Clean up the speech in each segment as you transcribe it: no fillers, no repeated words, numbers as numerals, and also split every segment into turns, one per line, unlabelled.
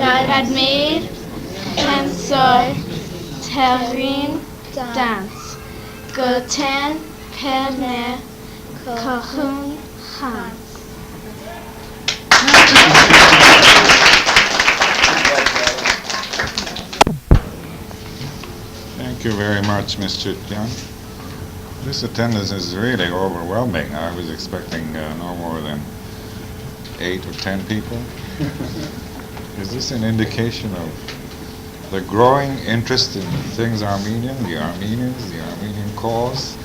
Admir, Tensor, Terrin, Dance, Guten, Perne, Kochun, Hans.
Thank you very much, Ms. Chitjian. This attendance is really overwhelming. I was expecting no more than 8 or 10 people. Is this an indication of the growing interest in things Armenian, the Armenians, the Armenian cause?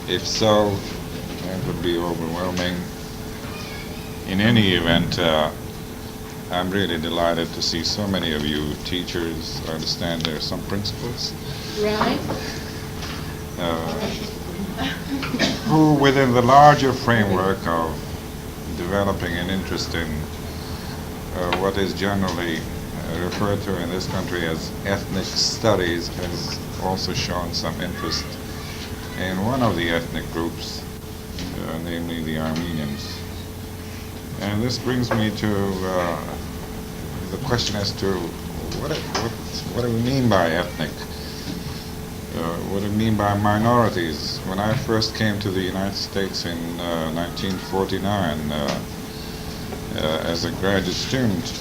If so, that would be overwhelming. In any event, I'm really delighted to see so many of you teachers. I understand there are some principals.
Right.
Who, within the larger framework of developing an interest in what is generally referred to in this country as ethnic studies, has also shown some interest in one of the ethnic groups, namely the Armenians. And this brings me to the question as to what do we mean by ethnic? What do we mean by minorities? When I first came to the United States in 1949 as a graduate student,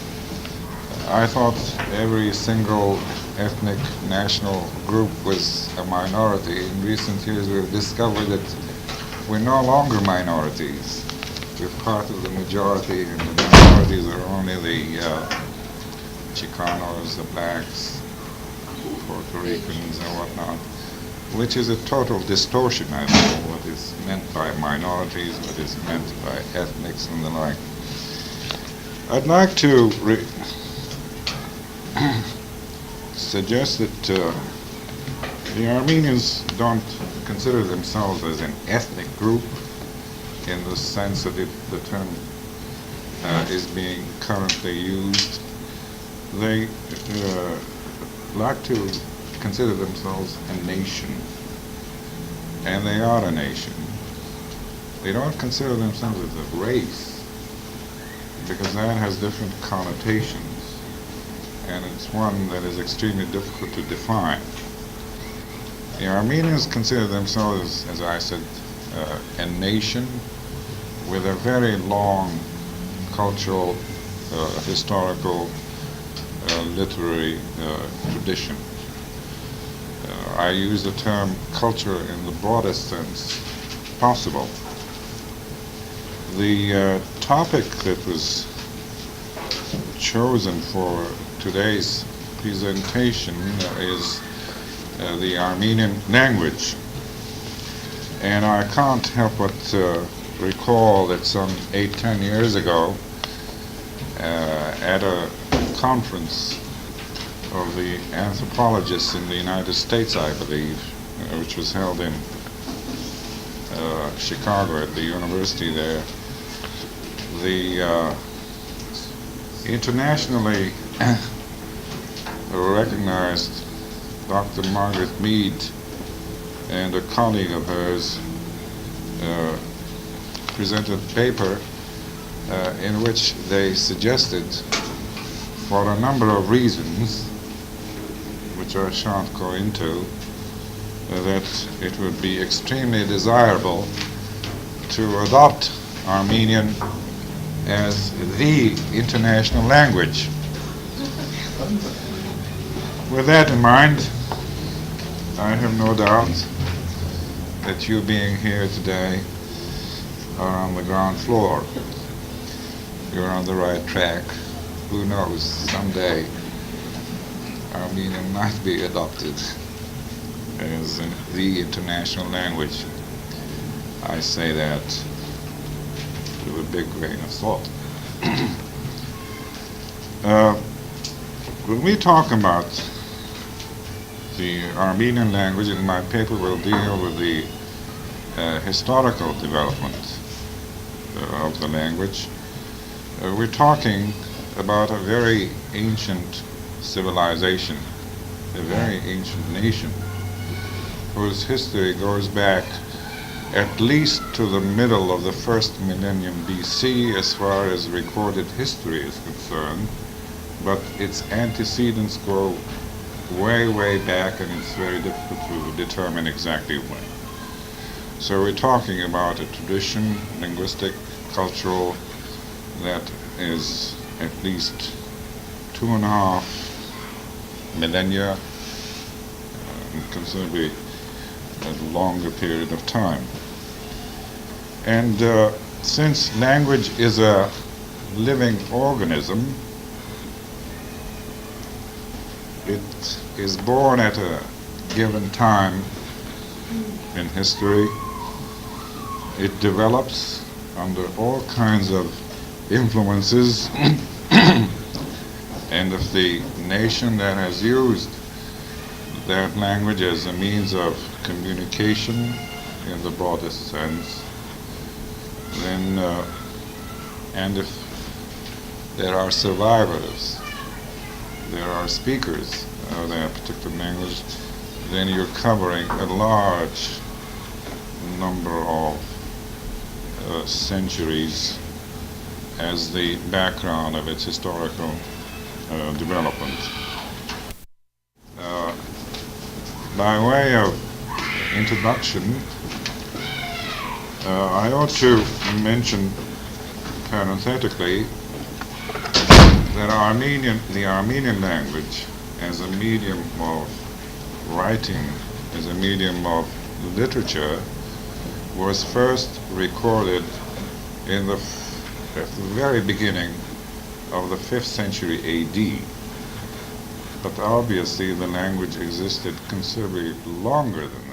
I thought every single ethnic national group was a minority. In recent years we've discovered that we're no longer minorities. We're part of the majority, and the minorities are only the Chicanos, the blacks, Puerto Ricans and whatnot, which is a total distortion. I don't know what is meant by minorities, what is meant by ethnics and the like. I'd like to suggest that the Armenians don't consider themselves as an ethnic group in the sense that the term is being currently used. They like to consider themselves a nation, and they are a nation. They don't consider themselves as a race, because that has different connotations, and it's one that is extremely difficult to define. The Armenians consider themselves, as I said, a nation with a very long cultural, historical, literary tradition. I use the term culture in the broadest sense possible. The topic that was chosen for today's presentation is the Armenian language. And I can't help but recall that some 8-10 years ago, at a conference of the anthropologists in the United States, I believe, which was held in Chicago at the university there, the internationally recognized Dr. Margaret Mead and a colleague of hers presented a paper in which they suggested, for a number of reasons, which I shan't go into, that it would be extremely desirable to adopt Armenian as the international language. With that in mind, I have no doubt that you being here today are on the ground floor. You're on the right track. Who knows, someday Armenian might be adopted as the international language. I say that with a big grain of salt. When we talk about the Armenian language, and my paper will deal with the historical development of the language, we're talking about a very ancient civilization, a very ancient nation, whose history goes back at least to the middle of the first millennium BC as far as recorded history is concerned, but its antecedents go way, way back, and it's very difficult to determine exactly when. So we're talking about a tradition, linguistic, cultural, that is at least 2.5 millennia, considerably a longer period of time. And since language is a living organism, it is born at a given time in history. It develops under all kinds of influences, and if the nation that has used that language as a means of communication in the broadest sense, then, and if there are survivors, there are speakers of that particular language, then you're covering a large number of centuries as the background of its historical development. By way of introduction, I ought to mention parenthetically that the Armenian language as a medium of writing, as a medium of literature, was first recorded at the very beginning of the 5th century AD. But obviously the language existed considerably longer than